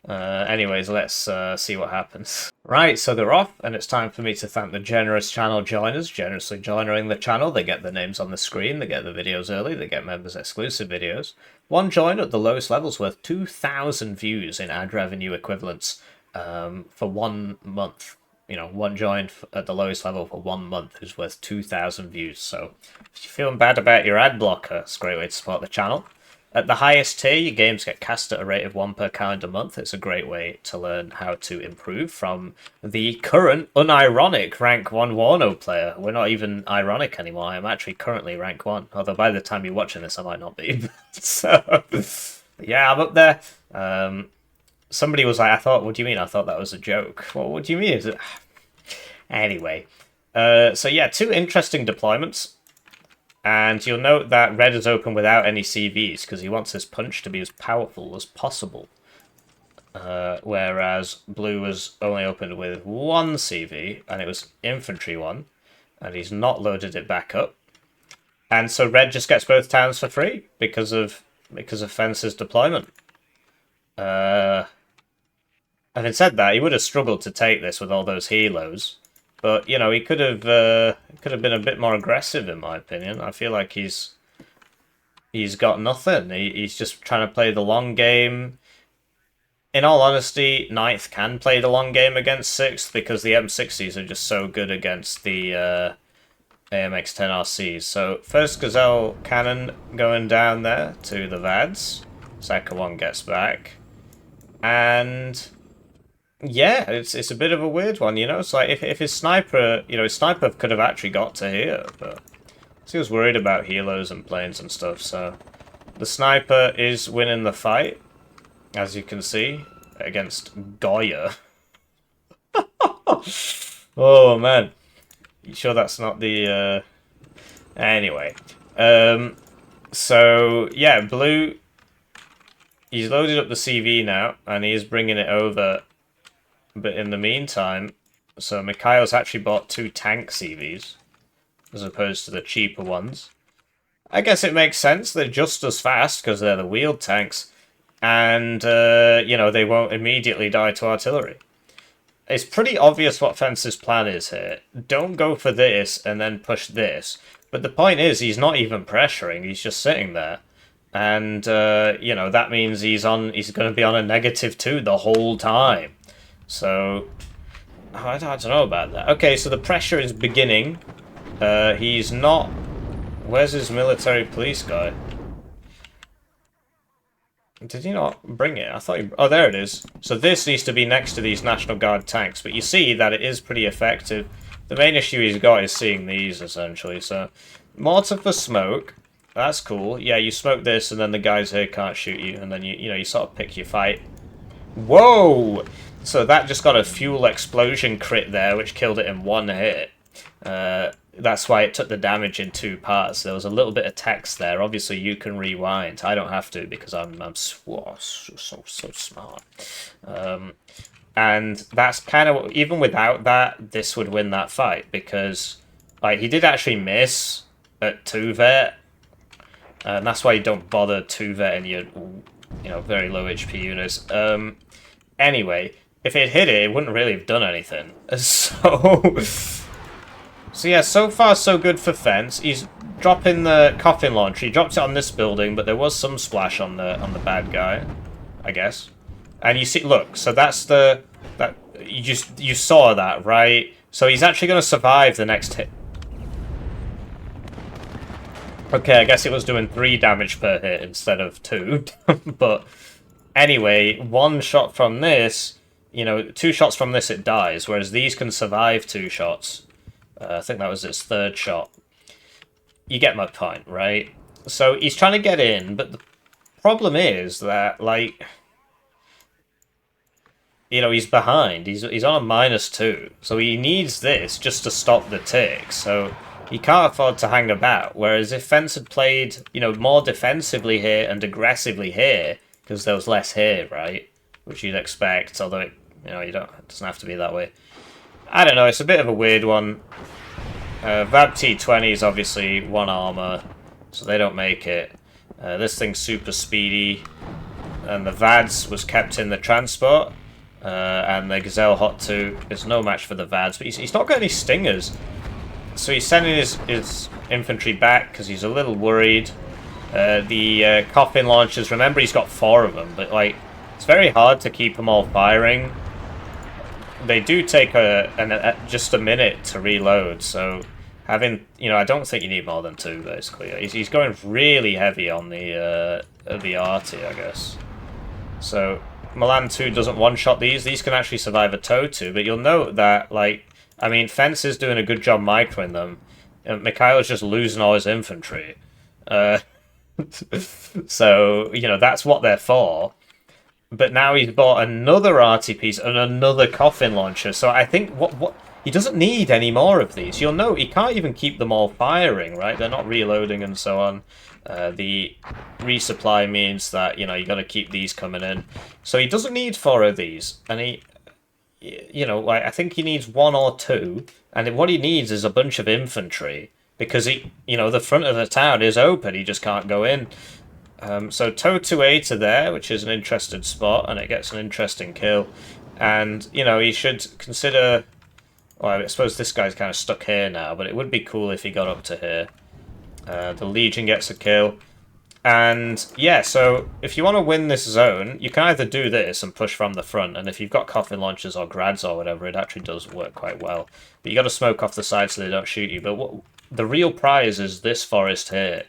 Anyways, let's see what happens. Right, so they're off, and it's time for me to thank the generous channel joiners, generously joining the channel. They get their names on the screen, they get the videos early, they get members exclusive videos. One join at the lowest levels worth 2,000 views in ad revenue equivalents for 1 month. You know, one join at the lowest level for 1 month is worth 2,000 views. So if you're feeling bad about your ad blocker, it's a great way to support the channel. At the highest tier, your games get cast at a rate of 1 per calendar month. It's a great way to learn how to improve from the current unironic rank 1 Warno player. We're not even ironic anymore. I'm actually currently rank 1. Although by the time you're watching this, I might not be. So, yeah, I'm up there. Somebody was like, what do you mean? I thought that was a joke. Well, what do you mean? Anyway. So yeah, 2 interesting deployments. And you'll note that red is open without any CVs because he wants his punch to be as powerful as possible. Whereas blue was only opened with 1 CV, and it was infantry 1, and he's not loaded it back up. And so red just gets both towns for free because of Fence's deployment. Having said that, he would have struggled to take this with all those helos. But, you know, he could have been a bit more aggressive, in my opinion. I feel like he's got nothing. He's just trying to play the long game. In all honesty, 9th can play the long game against 6th because the M60s are just so good against the AMX-10 RCs. So, first Gazelle cannon going down there to the VADS. Second one gets back. And yeah, it's a bit of a weird one, you know? It's like if his sniper, you know, his sniper could have actually got to here, but So he was worried about helos and planes and stuff, so... The sniper is winning the fight, as you can see, against Goya. Oh, man. You sure that's not the... Anyway. So, yeah, Blue... He's loaded up the CV now, and he is bringing it over. But in the meantime... So Mikhail's actually bought 2 tank CVs, as opposed to the cheaper ones. I guess it makes sense. They're just as fast, because they're the wheeled tanks. And, you know, they won't immediately die to artillery. It's pretty obvious what Fence's plan is here. Don't go for this and then push this. But the point is, he's not even pressuring. He's just sitting there. And, you know, that means he's going to be on a -2 the whole time. So, I don't know about that. Okay, so the pressure is beginning. He's not... Where's his military police guy? Did he not bring it? I thought he... Oh, there it is. So this needs to be next to these National Guard tanks. But you see that it is pretty effective. The main issue he's got is seeing these, essentially. So, mortar for smoke. That's cool. Yeah, you smoke this, and then the guys here can't shoot you. And then, you know, you sort of pick your fight. Whoa! So that just got a fuel explosion crit there, which killed it in 1 hit. That's why it took the damage in 2 parts. There was a little bit of text there. Obviously, you can rewind. I don't have to because I'm so smart. And that's kind of... Even without that, this would win that fight because like he did actually miss at 2 vet. And that's why you don't bother 2 vet in your very low HP units. Anyway, if it hit it, it wouldn't really have done anything. So yeah, so far so good for Fence. He's dropping the coffin launcher. He dropped it on this building, but there was some splash on the bad guy, I guess. And you see, look, so that's you saw that, right? So he's actually going to survive the next hit. Okay, I guess it was doing 3 damage per hit instead of 2. But anyway, 1 shot from this, 2 shots from this it dies, whereas these can survive 2 shots. I think that was its 3rd shot. You get my point, right? So he's trying to get in, but the problem is that, like, he's behind. He's on a -2, so he needs this just to stop the tick. So he can't afford to hang about. Whereas if Fence had played, more defensively here and aggressively here, because there was less here, right? Which you'd expect, although it doesn't have to be that way. I don't know, it's a bit of a weird one. VAB T20 is obviously 1 armor, so they don't make it. This thing's super speedy, and the VADS was kept in the transport, and the Gazelle Hot 2 is no match for the VADS, but he's not got any stingers. So he's sending his infantry back because he's a little worried. The coffin launchers, remember he's got 4 of them, but like it's very hard to keep them all firing. They do take just a minute to reload, so having, I don't think you need more than 2, basically. He's going really heavy on the arty, I guess. So Milan 2 doesn't one-shot these. These can actually survive a TOW2, but you'll note that, like, I mean, Fence is doing a good job microing them. Mikhail's just losing all his infantry. So, that's what they're for. But now he's bought another arty piece and another coffin launcher. So I think what he doesn't need any more of these. You'll note he can't even keep them all firing, right? They're not reloading and so on. The resupply means that, you got to keep these coming in. So he doesn't need 4 of these. And I think he needs 1 or 2. And what he needs is a bunch of infantry. Because, the front of the town is open. He just can't go in. So TOW2A to there, which is an interesting spot, and it gets an interesting kill. And, he should consider... Well, I suppose this guy's kind of stuck here now, but it would be cool if he got up to here. The Legion gets a kill. And, yeah, so if you want to win this zone, you can either do this and push from the front, and if you've got coffin launchers or grads or whatever, it actually does work quite well. But you got to smoke off the side so they don't shoot you. But the real prize is this forest here.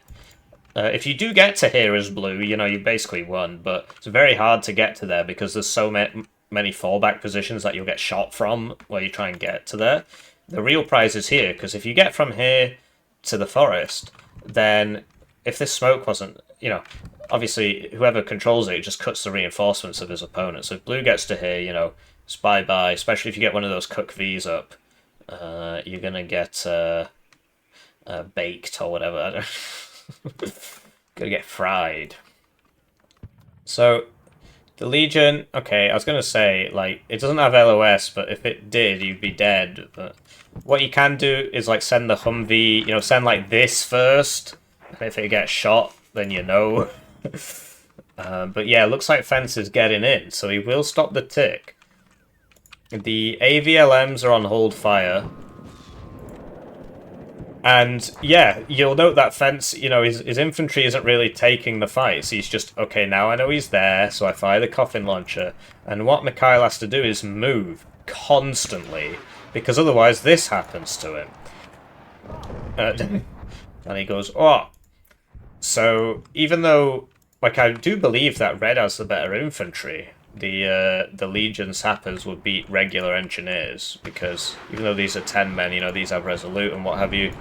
If you do get to here as Blue, you basically won, but it's very hard to get to there because there's so many fallback positions that you'll get shot from where you try and get to there. The real prize is here, because if you get from here to the forest, then if this smoke wasn't, you know, obviously whoever controls it just cuts the reinforcements of his opponent. So if blue gets to here, you know, it's bye-bye, especially if you get one of those Cook V's up. You're going to get baked or whatever. I don't going to get fried. So the Legion, okay, I was going to say, like, it doesn't have LOS, but if it did, you'd be dead. But what you can do is, like, send the Humvee, you know, send, like, this first. And if it gets shot, then you know. But yeah, it looks like Fence is getting in, so he will stop the tick. The AVLMs are on hold fire. And yeah, you'll note that Fence, you know, his infantry isn't really taking the fights. He's just, okay, now I know he's there, so I fire the coffin launcher. And what Mikhail has to do is move constantly, because otherwise this happens to him. And he goes, oh. So even though, like, I do believe that Red has the better infantry, the Legion sappers would beat regular engineers, because even though these are 10 men, you know, these have Resolute and what have you,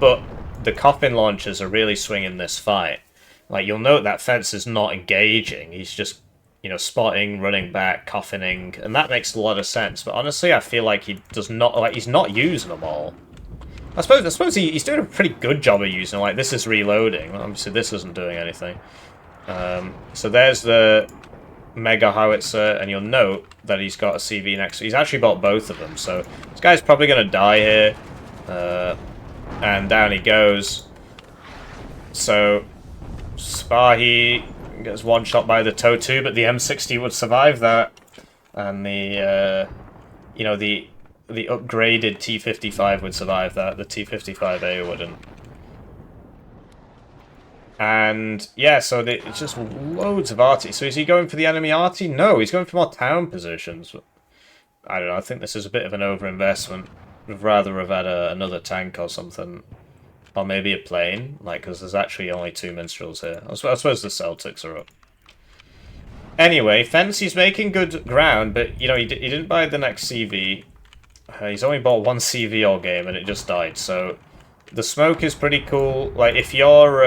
but the coffin launchers are really swinging this fight. Like, you'll note that Fence is not engaging, he's just, you know, spotting, running back, coffining, and that makes a lot of sense, but honestly I feel like he does not, like, he's not using them all. I suppose he's doing a pretty good job of using them. Like, this is reloading, obviously this isn't doing anything. So there's the Mega Howitzer, and you'll note that he's got a CV next to. He's actually bought both of them, so this guy's probably going to die here. And down he goes. So Spahi gets one shot by the TOW2, but the M60 would survive that, and the you know, the upgraded T55 would survive that. The T55A wouldn't. And yeah, so it's just loads of arty. So is he going for the enemy arty? No, he's going for more town positions. I don't know, I think this is a bit of an overinvestment. I'd rather have had another tank or something. Or maybe a plane, like, because there's actually only 2 minstrels here. I suppose the Celtics are up. Anyway, Fence, he's making good ground, but, you know, he didn't buy the next CV. He's only bought 1 CV all game, and it just died, so the smoke is pretty cool. Like, if you're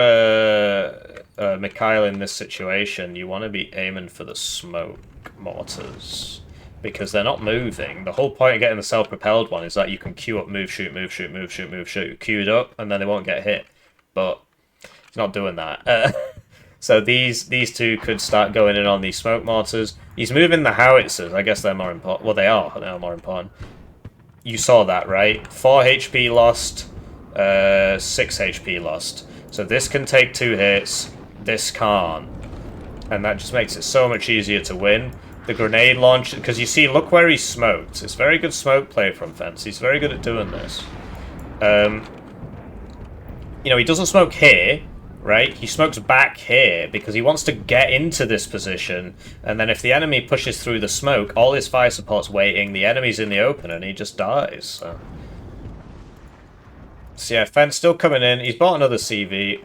Mikhail in this situation, you want to be aiming for the smoke mortars, because they're not moving. The whole point of getting the self-propelled one is that you can queue up, move, shoot, move, shoot, move, shoot, move, shoot, queued up, and then they won't get hit. But he's not doing that. So these two could start going in on these smoke mortars. He's moving the howitzers. I guess they're more important. Well, they are more important. You saw that, right? 4 HP lost. 6 HP lost. So this can take 2 hits, this can't. And that just makes it so much easier to win. The grenade launch, because you see, look where he smoked. It's very good smoke play from Fence. He's very good at doing this. You know, he doesn't smoke here, right? He smokes back here because he wants to get into this position, and then if the enemy pushes through the smoke, all his fire support's waiting, the enemy's in the open, and he just dies. So yeah, Fence still coming in. He's bought another CV.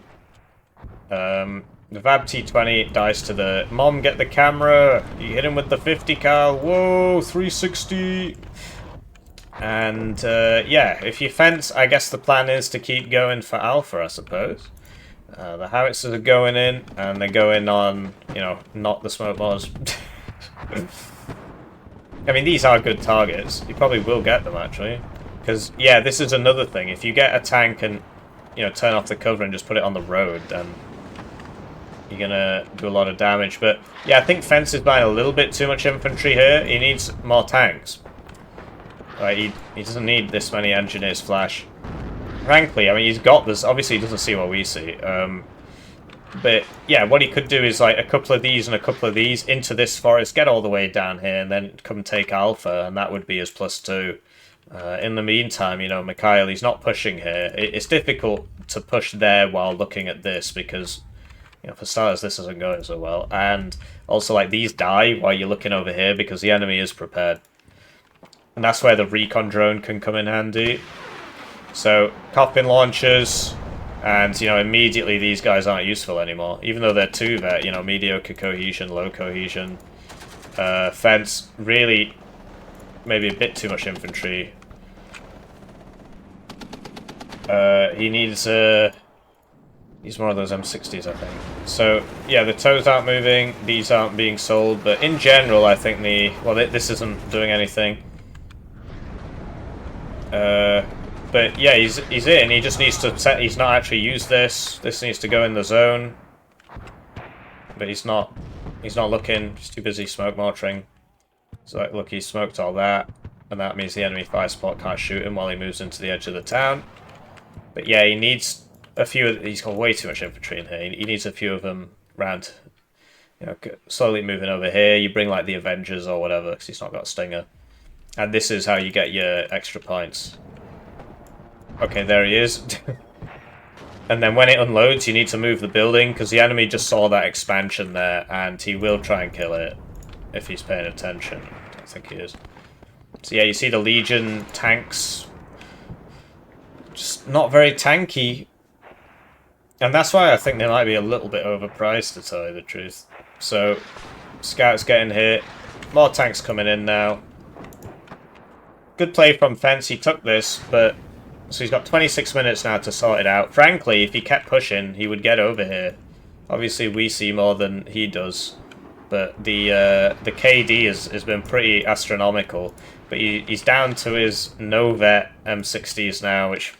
The VAB T20 dies to the... Mom, get the camera! You hit him with the 50 cal. Whoa, 360! And, yeah, if you Fence, I guess the plan is to keep going for Alpha, I suppose. The howitzers are going in, and they're going on, you know, not the smoke bars. I mean, these are good targets. You probably will get them, actually. Because, yeah, this is another thing. If you get a tank and, you know, turn off the cover and just put it on the road, then you're going to do a lot of damage. But, yeah, I think Fence is buying a little bit too much infantry here. He needs more tanks. Right, he doesn't need this many engineers flash. Frankly, I mean, he's got this. Obviously, he doesn't see what we see. But, yeah, what he could do is, like, a couple of these and a couple of these into this forest, get all the way down here, and then come take Alpha, and that would be his +2. In the meantime, you know, Mikhail, he's not pushing here. It's difficult to push there while looking at this, because, you know, for starters, this isn't going so well. And also, like, these die while you're looking over here, because the enemy is prepared. And that's where the recon drone can come in handy. So, coffin launchers, and, you know, immediately these guys aren't useful anymore. Even though they're 2 vet, you know, mediocre cohesion, low cohesion. Fence, really, maybe a bit too much infantry. He needs more of those M60s, I think. So, yeah, the toes aren't moving, these aren't being sold, but in general, I think this isn't doing anything. But yeah, he's in, he just needs to set, he's not actually used this. This needs to go in the zone. But he's not looking, he's too busy smoke mortaring. So, like, look, he smoked all that, and that means the enemy fire support can't shoot him while he moves into the edge of the town. But yeah, he needs a few. He's got way too much infantry in here. He needs a few of them round. You know, slowly moving over here. You bring like the Avengers or whatever, because he's not got Stinger. And this is how you get your extra points. Okay, there he is. And then when it unloads, you need to move the building, because the enemy just saw that expansion there, and he will try and kill it if he's paying attention. I don't think he is. So yeah, you see the Legion tanks. Just not very tanky. And that's why I think they might be a little bit overpriced, to tell you the truth. So, Scouts getting hit. More tanks coming in now. Good play from Fence, he took this, but... So he's got 26 minutes now to sort it out. Frankly, if he kept pushing, he would get over here. Obviously, we see more than he does. But the KD has been pretty astronomical. But he's down to his no-vet M60s now, which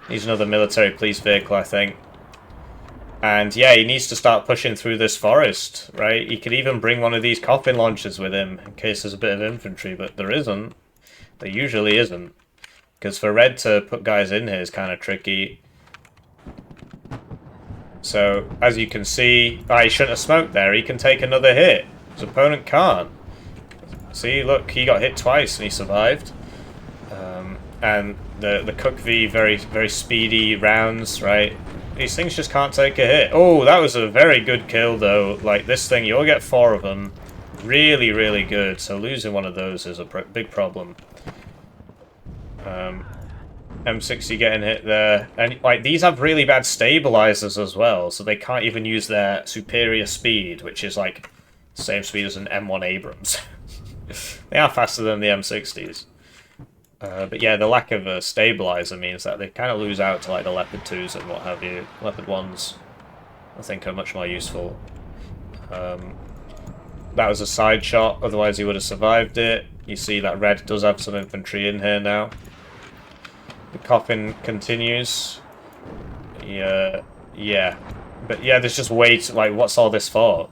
needs another military police vehicle, I think. And yeah, he needs to start pushing through this forest, right? He could even bring one of these coffin launchers with him in case there's a bit of infantry, but there isn't. There usually isn't. Because for Red to put guys in here is kind of tricky. So, as you can see, he shouldn't have smoked there. He can take another hit. His opponent can't. See, look, he got hit twice and he survived. And the Cook V, very, very speedy rounds, right? These things just can't take a hit. Oh, that was a very good kill, though. Like, this thing, you'll get 4 of them. Really, really good. So losing one of those is a big problem. M60 getting hit there. And, like, these have really bad stabilizers as well, so they can't even use their superior speed, which is, like, the same speed as an M1 Abrams. They are faster than the M60s. But yeah, the lack of a stabilizer means that they kind of lose out to like the Leopard 2s and what have you. Leopard 1s, I think, are much more useful. That was a side shot, otherwise he would have survived it. You see that Red does have some infantry in here now. The coffin continues. Yeah. But yeah, there's just way too, like, what's all this for?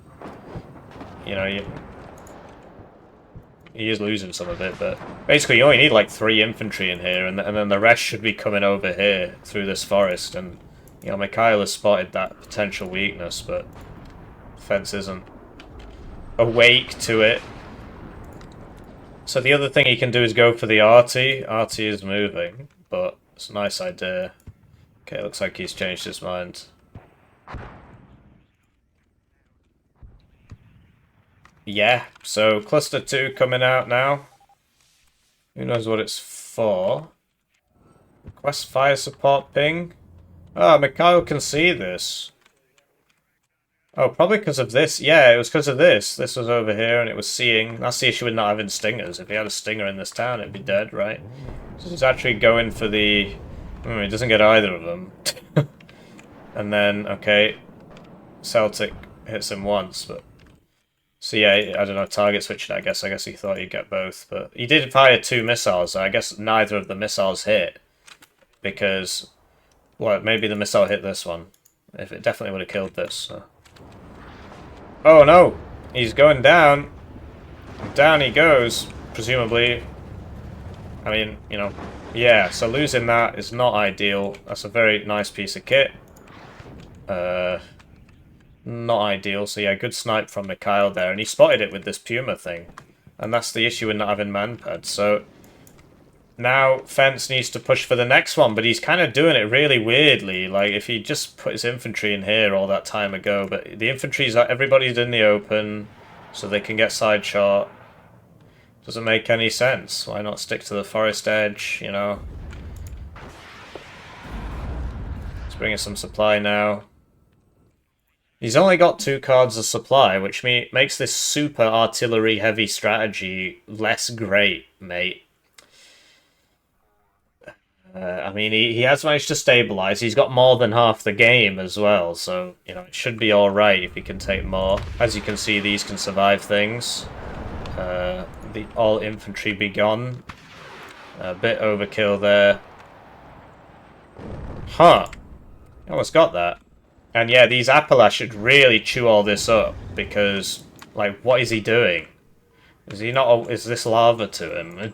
You know, he is losing some of it, but basically you only need like 3 infantry in here, and then the rest should be coming over here through this forest. And you know, Mikhail has spotted that potential weakness, but Fence isn't awake to it. So the other thing he can do is go for the arty. Arty is moving, but it's a nice idea. Okay, looks like he's changed his mind. Yeah, so Cluster 2 coming out now. Who knows what it's for? Request fire support ping. Oh, Mikhail can see this. Oh, probably because of this. Yeah, it was because of this. This was over here and it was seeing. That's the issue with not having stingers. If he had a stinger in this town, it'd be dead, right? So he's actually going for the... he doesn't get either of them. And then, okay, Celtic hits him once, but... So yeah, I don't know, target switching, I guess he thought he'd get both. But he did fire 2 missiles, so I guess neither of the missiles hit. Because, well, maybe the missile hit this one. If it definitely would have killed this. So. Oh no! He's going down. Down he goes, presumably. I mean, you know, yeah, so losing that is not ideal. That's a very nice piece of kit. Not ideal, so yeah, good snipe from Mikhail there, and he spotted it with this Puma thing. And that's the issue with not having manpads, so... Now, Fence needs to push for the next one, but he's kind of doing it really weirdly. Like, if he just put his infantry in here all that time ago, but the infantry's... Everybody's in the open, so they can get side shot. Doesn't make any sense. Why not stick to the forest edge, you know? Let's bring in some supply now. He's only got 2 cards of supply, which makes this super artillery-heavy strategy less great, mate. I mean, he has managed to stabilize. He's got more than half the game as well, so, you know, it should be alright if he can take more. As you can see, these can survive things. The all infantry be gone. A bit overkill there. Huh. Almost got that. And yeah, these Appalachians should really chew all this up, because, like, what is he doing? Is he not? Is this lava to him?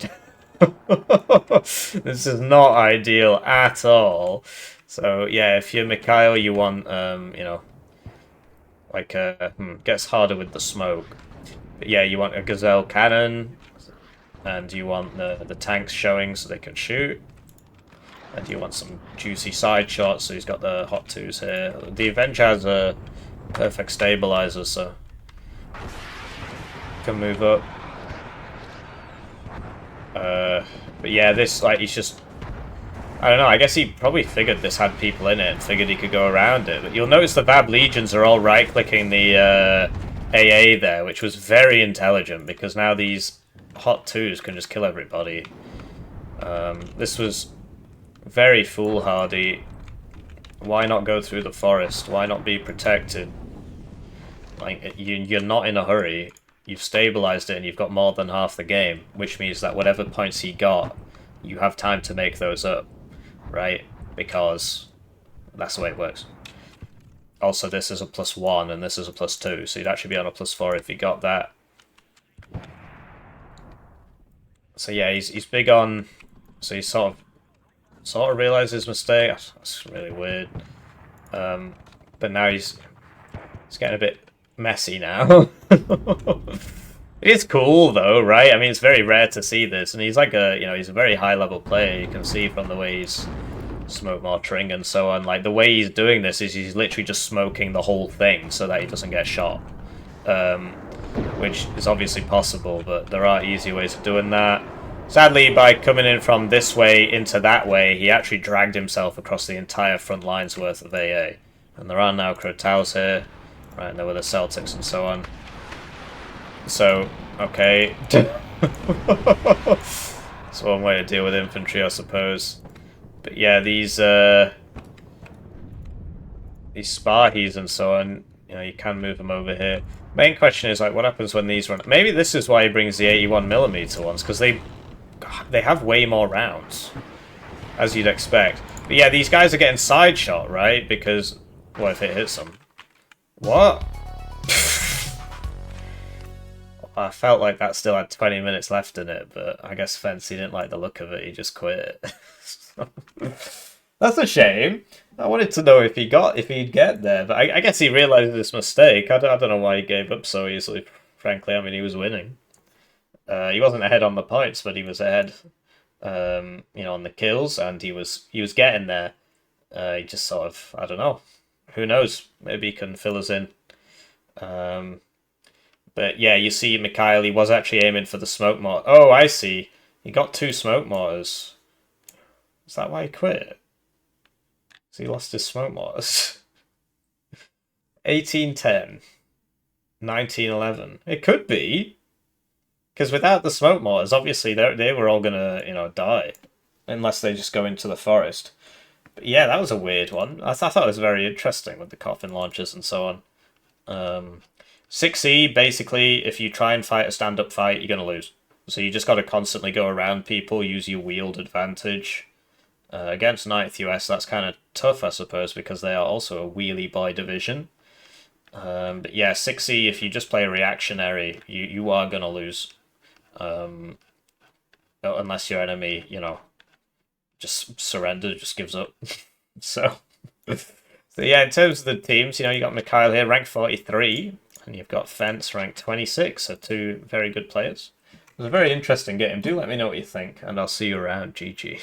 This is not ideal at all. So yeah, if you're Mikhail, you want you know, like gets harder with the smoke. But yeah, you want a gazelle cannon, and you want the tanks showing so they can shoot. And you want some juicy side shots, so he's got the hot twos here. The Avenger has a perfect stabilizer, so can move up. But yeah, this, like, he's just... I don't know, I guess he probably figured this had people in it and figured he could go around it. But you'll notice the Vab Legions are all right-clicking the AA there, which was very intelligent, because now these hot twos can just kill everybody. This was very foolhardy. Why not go through the forest? Why not be protected? Like, you're not in a hurry. You've stabilized it and you've got more than half the game, which means that whatever points he got, you have time to make those up, right? Because that's the way it works. Also, this is a +1 and this is a +2, so you'd actually be on a +4 if you got that. So yeah, he's big on... So he sort of realised his mistake. That's really weird. But now he's getting a bit messy now. It's cool though, right? I mean, it's very rare to see this, and he's like a, you know, he's a very high level player. You can see from the way he's smoke mortaring and so on. Like, the way he's doing this is he's literally just smoking the whole thing so that he doesn't get shot, which is obviously possible, but there are easy ways of doing that. Sadly, by coming in from this way into that way, he actually dragged himself across the entire front line's worth of AA. And there are now Crotals here. Right, and there were the Celtics and so on. So, okay. It's one way to deal with infantry, I suppose. But yeah, these Spahis and so on, you know, you can move them over here. Main question is, like, what happens when these run... Maybe this is why he brings the 81mm ones, because they have way more rounds, as you'd expect. But yeah, these guys are getting side shot, right? Because, what if it hits them? What? I felt like that still had 20 minutes left in it, but I guess Fence, he didn't like the look of it, he just quit. That's a shame. I wanted to know if he'd get there, but I guess he realised his mistake. I don't know why he gave up so easily, frankly. I mean, he was winning. He wasn't ahead on the points, but he was ahead, you know, on the kills, and he was getting there. He just sort of, I don't know. Who knows? Maybe he can fill us in. But yeah, you see Mikhail, he was actually aiming for the smoke mortar. Oh, I see. He got 2 smoke mortars. Is that why he quit? Because he lost his smoke mortars. 1810. 1911. It could be. Because without the smoke mortars, obviously they were all going to, you know, die. Unless they just go into the forest. But yeah, that was a weird one. I thought it was very interesting with the coffin launchers and so on. 6E, basically, if you try and fight a stand-up fight, you're going to lose. So you just got to constantly go around people, use your wheeled advantage. Against 9th US, that's kind of tough, I suppose, because they are also a wheelie boy division. But yeah, 6E, if you just play a reactionary, you are going to lose. Unless your enemy, you know, just surrenders, just gives up. So yeah, in terms of the teams, you know, you got Mikhail here, ranked 43. And you've got Fence, ranked 26, so 2 very good players. It was a very interesting game. Do let me know what you think, and I'll see you around. GG.